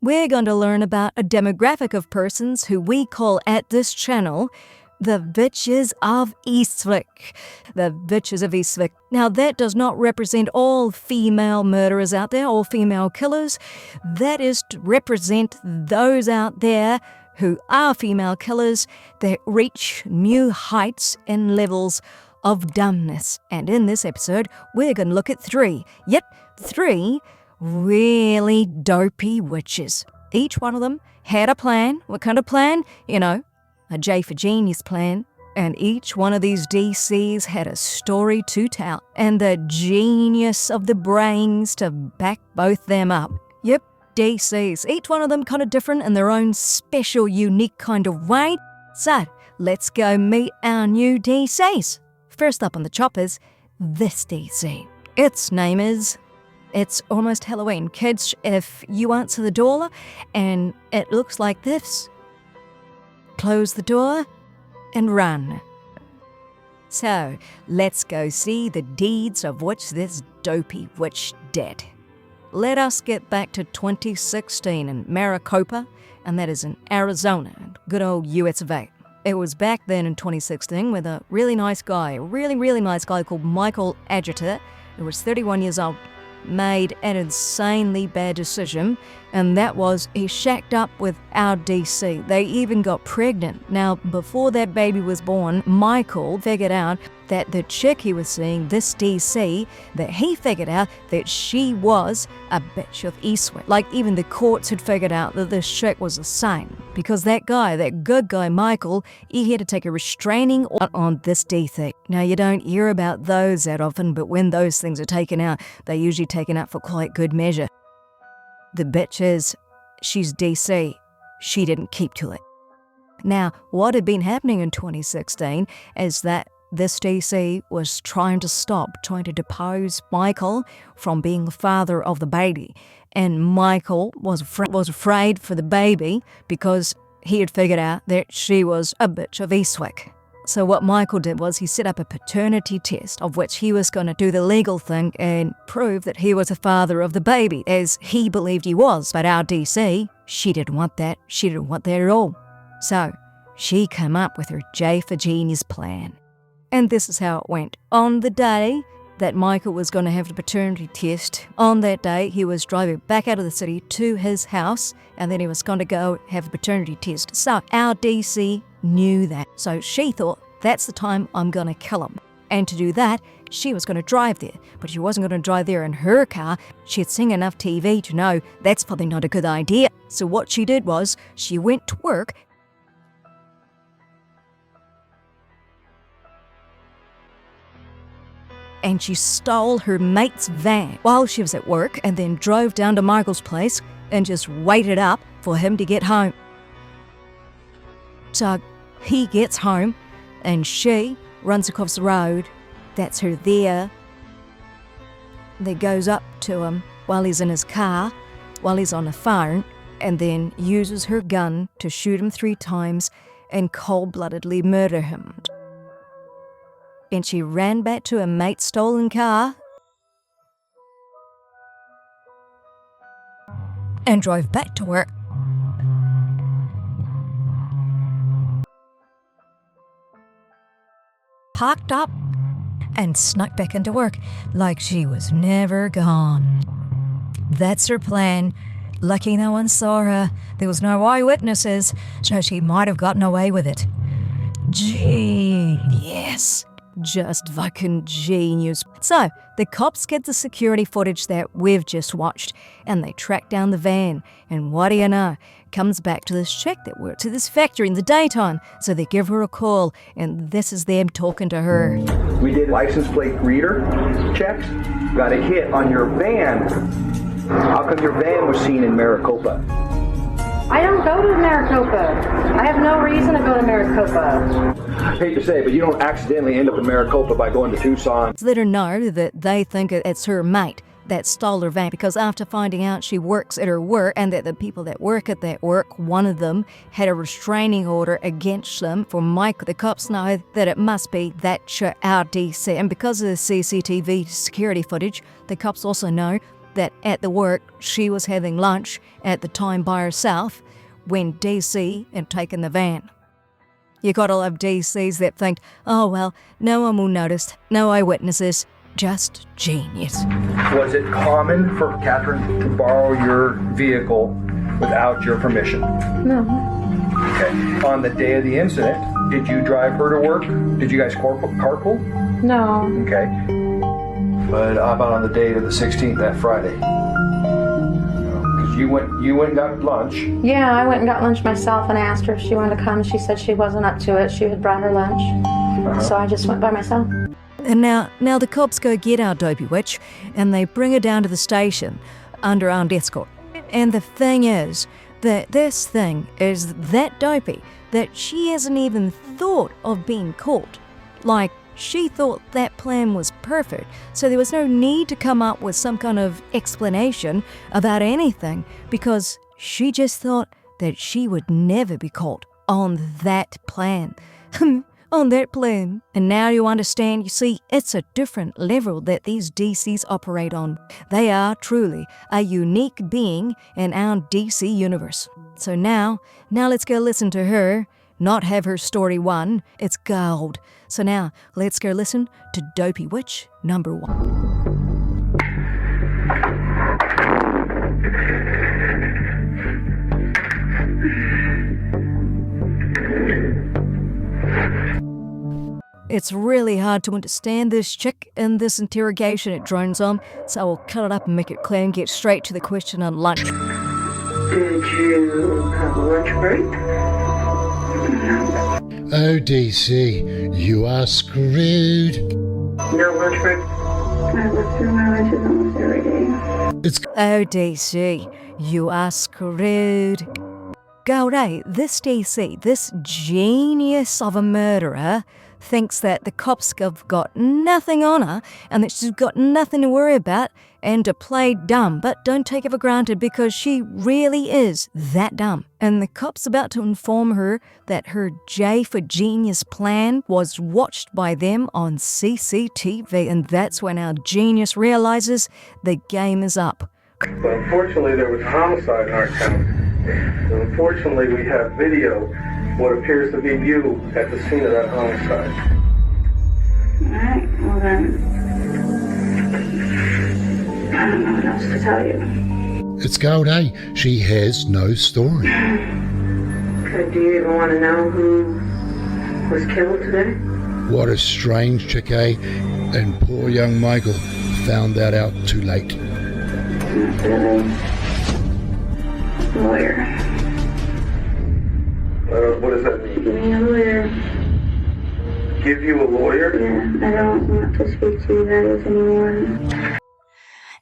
we're going to learn about a demographic of persons who we call at this channel the Witches of Eastwick. The Witches of Eastwick. Now, that does not represent all female murderers out there, all female killers. That is to represent those out there who are female killers that reach new heights and levels of dumbness. And in this episode, we're going to look at three really dopey witches. Each one of them had a plan. What kind of plan? A J for Genius plan. And each one of these DCs had a story to tell and the genius of the brains to back both them up. Yep, DCs. Each one of them kind of different in their own special, unique kind of way. So, let's go meet our new DCs. First up on the choppers, this DC. Its name is... It's almost Halloween. Kids, if you answer the door and it looks like this, close the door and run. So, let's go see the deeds of which this dopey witch did. Let us get back to 2016 in Maricopa, and that is in Arizona, good old US of A. It was back then in 2016 with a really nice guy, a really nice guy called Michael Agiter, who was 31 years old, made an insanely bad decision, and that was he shacked up with our DC. They even got pregnant. Now, before that baby was born, Michael figured out that the chick he was seeing, this DC, that he figured out that she was a bitch of Eastwick. Like, even the courts had figured out that this chick was a saint. Because that guy, that good guy Michael, he had to take a restraining order on this DC. Now, you don't hear about those that often, but when those things are taken out, they're usually taken out for quite good measure. The bitch is, she's DC. She didn't keep to it. Now, what had been happening in 2016 is that this DC was trying to depose Michael from being the father of the baby. And Michael was afraid for the baby because he had figured out that she was a bitch of Eastwick. So what Michael did was he set up a paternity test of which he was going to do the legal thing and prove that he was the father of the baby, as he believed he was. But our DC, she didn't want that. She didn't want that at all. So she came up with her J for Genius plan. And this is how it went. On the day that Michael was going to have the paternity test, on that day he was driving back out of the city to his house, and then he was going to go have the paternity test. So our DC knew that. So she thought, that's the time I'm going to kill him. And to do that, she was going to drive there. But she wasn't going to drive there in her car. She had seen enough TV to know that's probably not a good idea. So what she did was, she went to work, and she stole her mate's van while she was at work and then drove down to Michael's place and just waited up for him to get home. So he gets home and she runs across the road. That's her there. That goes up to him while he's in his car, while he's on the phone, and then uses her gun to shoot him 3 times and cold-bloodedly murder him. And she ran back to her mate's stolen car and drove back to work. Parked up and snuck back into work like she was never gone. That's her plan. Lucky no one saw her. There was no eyewitnesses, so she might have gotten away with it. Genius. Just fucking genius. So, the cops get the security footage that we've just watched, and they track down the van. And what do you know? Comes back to this chick that works at this factory in the daytime. So they give her a call, and this is them talking to her. We did license plate reader checks. Got a hit on your van. How come your van was seen in Maricopa? I don't go to Maricopa. I have no reason to go to Maricopa. I hate to say it, but you don't accidentally end up in Maricopa by going to Tucson. Let her know that they think it's her mate that stole her van, because after finding out she works at her work and that the people that work at that work, one of them had a restraining order against them for Mike, the cops know that it must be that our DC. And because of the CCTV security footage, the cops also know that at the work she was having lunch at the time by herself when DC had taken the van. You gotta love DCs that think, oh well, no one will notice, no eyewitnesses, just genius. Was it common for Catherine to borrow your vehicle without your permission? No. Okay. On the day of the incident, did you drive her to work? Did you guys carpool? No. Okay. But how about on the date of the 16th, that Friday? Because you went and got lunch. Yeah, I went and got lunch myself and asked her if she wanted to come. She said she wasn't up to it. She had brought her lunch. So I just went by myself. And now the cops go get our dopey witch and they bring her down to the station under armed escort. And the thing is that this thing is that dopey that she hasn't even thought of being caught. Like, she thought that plan was perfect, so there was no need to come up with some kind of explanation about anything because she just thought that she would never be caught on that plan. On that plan. And now you understand, you see, it's a different level that these DCs operate on. They are truly a unique being in our DC universe. So now let's go listen to her, not have her story 1, it's gold. So now, let's go listen to Dopey Witch number 1. It's really hard to understand this chick in this interrogation it drones on, so I'll cut it up and make it clear and get straight to the question on lunch. Did you have a lunch break? Oh, DC, you are screwed. No lunch break? I look through my lunches almost every day. Oh, DC, you are screwed. Golday, this DC, this genius of a murderer, thinks that the cops have got nothing on her and that she's got nothing to worry about and to play dumb, but don't take it for granted because she really is that dumb. And the cops about to inform her that her J for Genius plan was watched by them on CCTV, and that's when our genius realizes the game is up. But unfortunately, there was a homicide in our town. And unfortunately, we have video, what appears to be you at the scene of that homicide. Alright, well then, I don't know what else to tell you. It's Golday. She has no story. Okay, do you even want to know who was killed today? What a strange chick, eh? And poor young Michael found that out too late. Not really. Lawyer. What does that mean? Give me a lawyer. Give you a lawyer? Yeah, I don't want to speak to you guys anymore.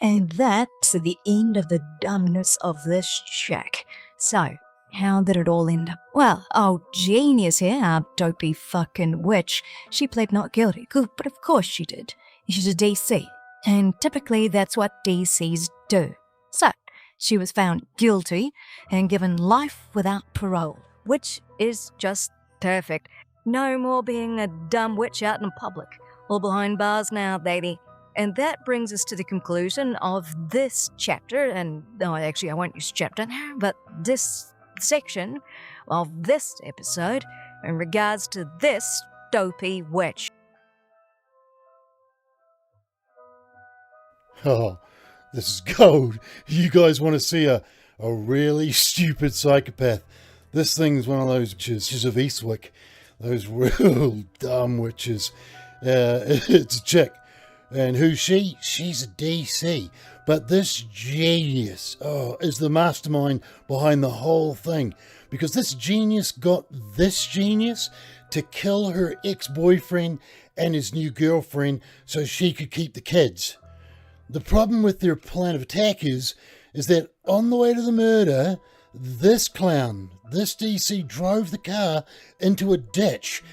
And that's the end of the dumbness of this chick. So, how did it all end up? Well, old genius here, our dopey fucking witch, she pled not guilty. Good, but of course she did. She's a DC, and typically that's what DCs do. So, she was found guilty and given life without parole, which is just perfect. No more being a dumb witch out in public or behind bars now, baby. And that brings us to the conclusion of this chapter, and no, actually I won't use chapter, but this section of this episode in regards to this dopey witch. Oh, this is gold. You guys want to see a really stupid psychopath. This thing's one of those witches of Eastwick. Those real dumb witches. It's a chick. And who's she? She's a DC. But this genius, is the mastermind behind the whole thing. Because this genius got this genius to kill her ex-boyfriend and his new girlfriend so she could keep the kids. The problem with their plan of attack is that on the way to the murder, this clown, this DC, drove the car into a ditch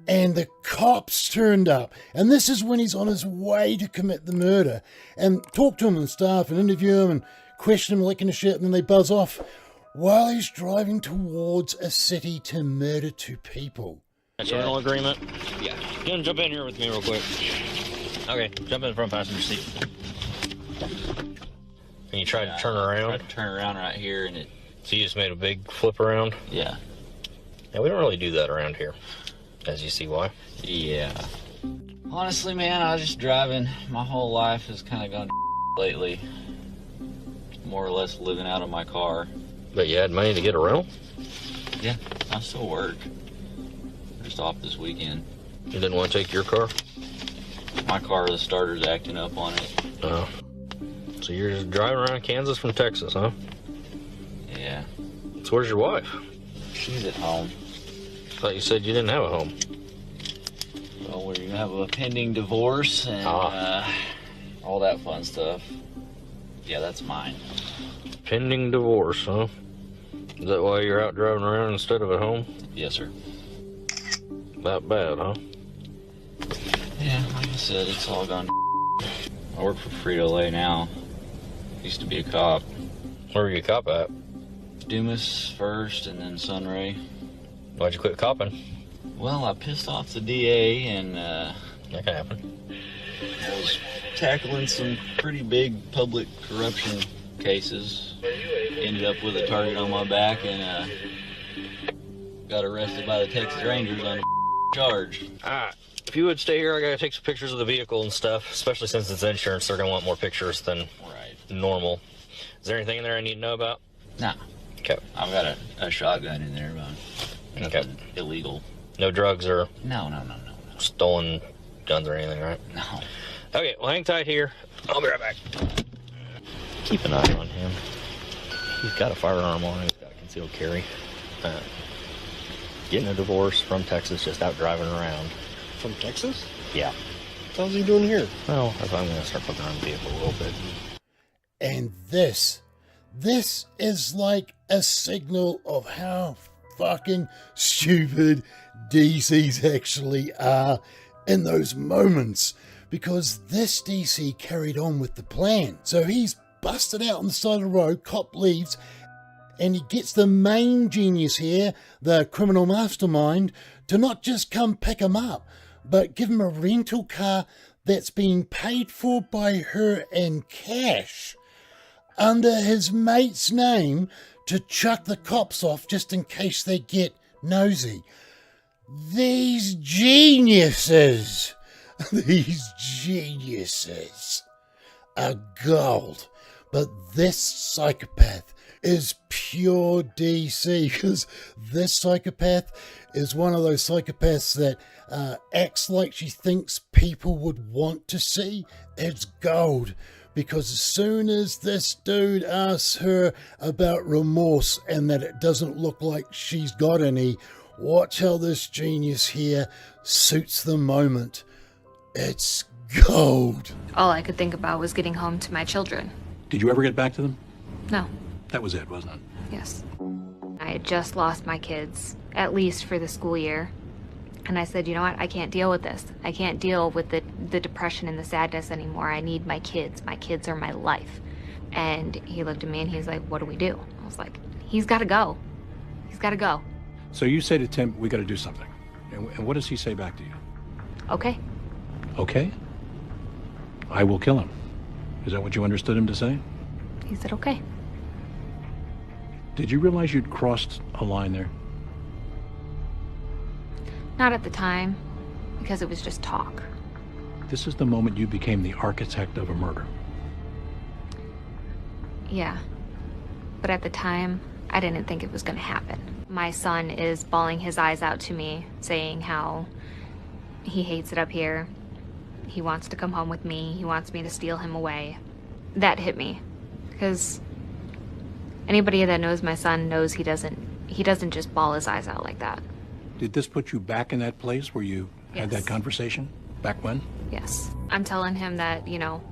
and the cops turned up. And this is when he's on his way to commit the murder, and talk to him and stuff and interview him and question him like in a shit, and then they buzz off while he's driving towards a city to murder 2 people. Internal agreement? Yeah. You want to jump in here with me real quick? Okay, jump in the front passenger seat. And you tried to turn around? I tried to turn around right here, and it... So you just made a big flip around? Yeah. Yeah, we don't really do that around here, as you see why. Yeah. Honestly, man, I was just driving. My whole life has kind of gone to lately. More or less living out of my car. But you had money to get a rental? Yeah, I still work. Just off this weekend. You didn't want to take your car? My car, the starter's acting up on it. Oh. So you're just driving around Kansas from Texas, huh? Yeah. So where's your wife? She's at home. I thought you said you didn't have a home. Well, we have a pending divorce and all that fun stuff. Yeah, that's mine. Pending divorce, huh? Is that why you're out driving around instead of at home? Yes, sir. That bad, huh? Yeah, like I said, it's all gone. I work for Frito-Lay now. Used to be a cop. Where were you a cop at? Dumas first and then Sunray. Why'd you quit copping? Well, I pissed off the DA and That can happen. I was tackling some pretty big public corruption cases. Ended up with a target on my back and got arrested by the Texas Rangers on a charge. If you would stay here, I gotta take some pictures of the vehicle and stuff, especially since it's insurance. They're gonna want more pictures than normal. Is there anything in there I need to know about? Nah. Okay. I've got a shotgun in there, but nothing illegal. No drugs or No. stolen guns or anything, right? No. Okay, well, hang tight here. I'll be right back. Keep an eye on him. He's got a firearm on him. He's got a concealed carry. Getting a divorce from Texas, just out driving around. From Texas? Yeah. How's he doing here? Well, I'm going to start looking around the vehicle a little bit. And this is like a signal of how fucking stupid DCs actually are in those moments. Because this DC carried on with the plan. So he's busted out on the side of the road, cop leaves, and he gets the main genius here, the criminal mastermind, to not just come pick him up, but give him a rental car that's being paid for by her in cash under his mate's name to chuck the cops off just in case they get nosy. These geniuses are gold. But this psychopath is pure DC, because this psychopath is one of those psychopaths that acts like she thinks people would want to see. It's gold, because as soon as this dude asks her about remorse and that it doesn't look like she's got any, watch how this genius here suits the moment. It's gold. All I could think about was getting home to my children. Did you ever get back to them? No. That was it, wasn't it? Yes. I had just lost my kids, at least for the school year. And I said, you know what? I can't deal with this. I can't deal with the depression and the sadness anymore. I need my kids. My kids are my life. And he looked at me and he's like, what do we do? I was like, he's got to go. He's got to go. So you say to Tim, we got to do something. And what does he say back to you? Okay. Okay? I will kill him. Is that what you understood him to say? He said, okay. Did you realize you'd crossed a line there? Not at the time, because it was just talk. This is the moment you became the architect of a murder. Yeah. But at the time, I didn't think it was going to happen. My son is bawling his eyes out to me, saying how he hates it up here. He wants to come home with me. He wants me to steal him away. That hit me, because anybody that knows my son knows he doesn't just bawl his eyes out like that. Did this put you back in that place where you had that conversation? Back when? Yes. I'm telling him that, you know,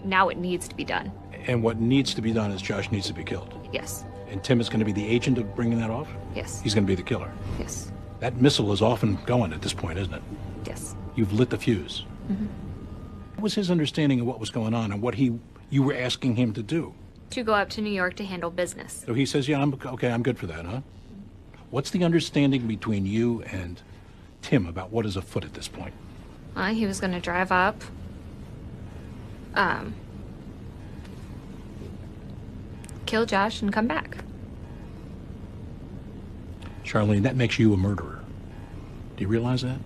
now it needs to be done. And what needs to be done is Josh needs to be killed. Yes. And Tim is going to be the agent of bringing that off? Yes. He's going to be the killer. Yes. That missile is often going at this point, isn't it? Yes. You've lit the fuse. Mm-hmm. What was his understanding of what was going on and what you were asking him to do? To go up to New York to handle business. So he says, yeah, I'm good for that, huh? What's the understanding between you and Tim about what is afoot at this point? He was going to drive up. kill Josh and come back. Charlene, that makes you a murderer. Do you realize that?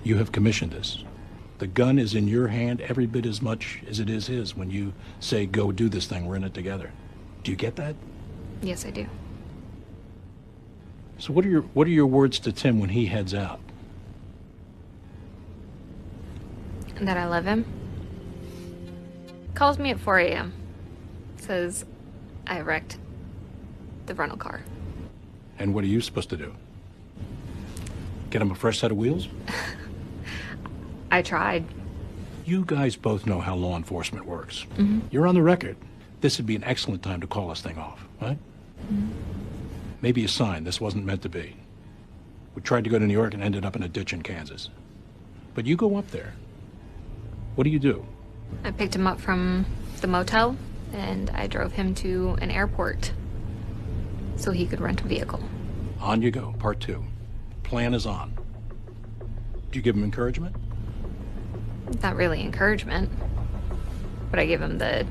You have commissioned this. The gun is in your hand every bit as much as it is his when you say, go do this thing, we're in it together. Do you get that? Yes, I do. So what are your words to Tim when he heads out? That I love him. Calls me at 4 a.m. Says I wrecked the rental car. And what are you supposed to do? Get him a fresh set of wheels? I tried. You guys both know how law enforcement works. Mm-hmm. You're on the record. This would be an excellent time to call this thing off, right? Mm-hmm. Maybe a sign this wasn't meant to be. We tried to go to New York and ended up in a ditch in Kansas. But you go up there. What do? I picked him up from the motel and I drove him to an airport so he could rent a vehicle. On you go, part 2. Plan is on. Do you give him encouragement? Not really encouragement, but I give him the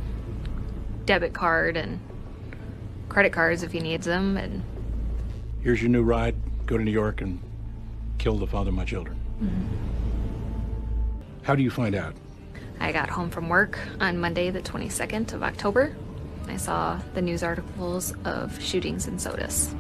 debit card and credit cards if he needs them, and... Here's your new ride. Go to New York and kill the father of my children. Mm-hmm. How do you find out? I got home from work on Monday, the 22nd of October. I saw the news articles of shootings in Epsiodes.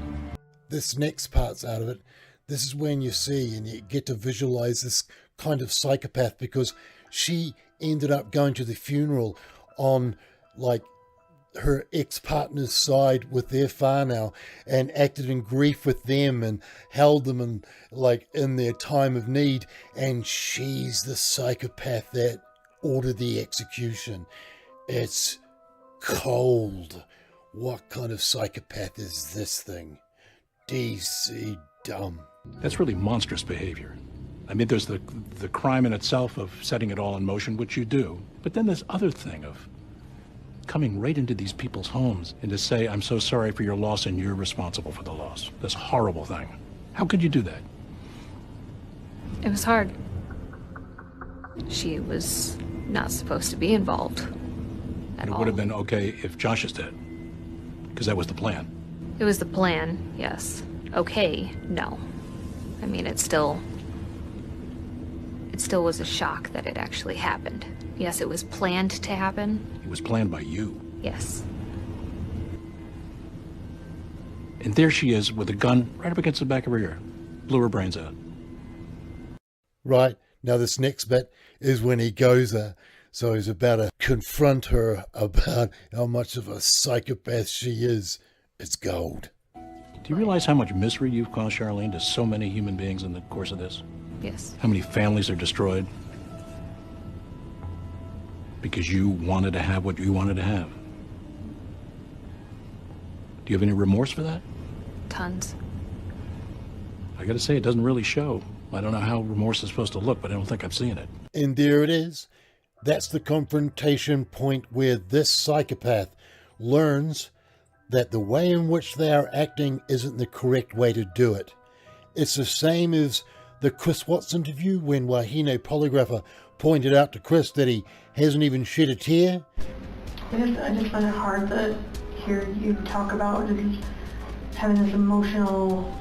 This next part's out of it. This is when you see and you get to visualize this kind of psychopath, because she ended up going to the funeral on, like, her ex-partner's side with their whānau and acted in grief with them and held them in, like, in their time of need. And she's the psychopath that ordered the execution. It's cold. What kind of psychopath is this thing? DC dumb. That's really monstrous behavior. I mean, there's the crime in itself of setting it all in motion, which you do. But then this other thing of coming right into these people's homes and to say, I'm so sorry for your loss and you're responsible for the loss. This horrible thing. How could you do that? It was hard. She was not supposed to be involved at all. It would have been okay if Josh is dead, because that was the plan. It was the plan, yes. Okay, no. I mean, it still was a shock that it actually happened. Yes, it was planned to happen. It was planned by you. Yes. And there she is with a gun right up against the back of her ear. Blew her brains out. Right. Now this next bit is when he goes there. So he's about to confront her about how much of a psychopath she is. It's gold. Do you realize how much misery you've caused, Charlene, to so many human beings in the course of this? Yes. How many families are destroyed because you wanted to have what you wanted to have? Do you have any remorse for that? Tons. I gotta say, it doesn't really show. I don't know how remorse is supposed to look, but I don't think I'm seeing it. And there it is. That's the confrontation point where this psychopath learns that the way in which they are acting isn't the correct way to do it. It's the same as the Chris Watts interview when Wahine polygrapher pointed out to Chris that he hasn't even shed a tear. I just find it hard to hear you talk about just having this emotional,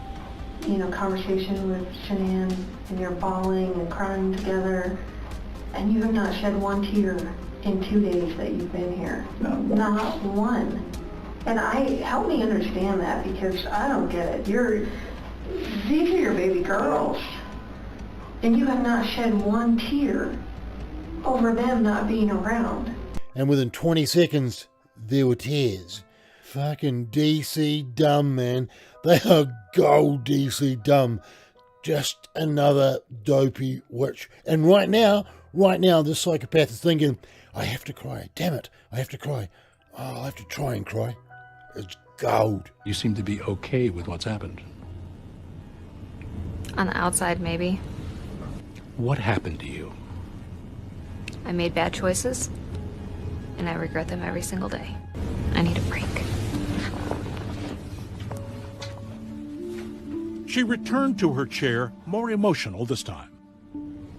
conversation with Shanann, and you're bawling and crying together, and you have not shed one tear in 2 days that you've been here. Not one. And help me understand that, because I don't get it. These are your baby girls, and you have not shed one tear over them not being around. And within 20 seconds, there were tears. Fucking DC dumb, man. They are gold DC dumb. Just another dopey witch. And right now, this psychopath is thinking, I have to cry. Damn it, I have to cry. Oh, I'll have to try and cry. It's gold. You seem to be okay with what's happened. On the outside, maybe. What happened to you? I made bad choices, and I regret them every single day. I need a break. She returned to her chair, more emotional this time.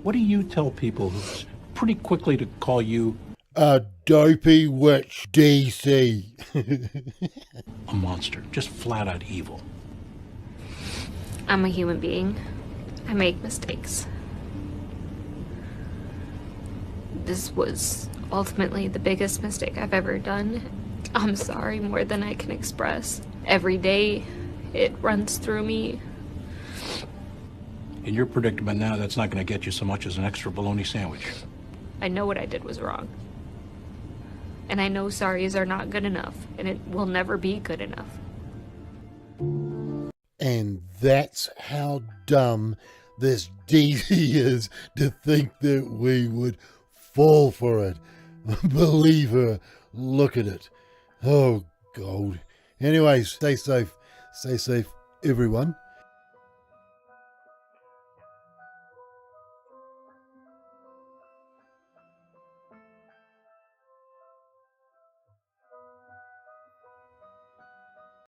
What do you tell people who's pretty quickly to call you A dopey witch, DC. A monster, just flat out evil. I'm a human being. I make mistakes. This was ultimately the biggest mistake I've ever done. I'm sorry more than I can express. Every day, it runs through me. In your predicament now, that's not going to get you so much as an extra bologna sandwich. I know what I did was wrong. And I know sorries are not good enough, and it will never be good enough. And that's how dumb this DC is to think that we would fall for it. Believe her. Look at it. Oh, God. Anyways, stay safe. Stay safe, everyone.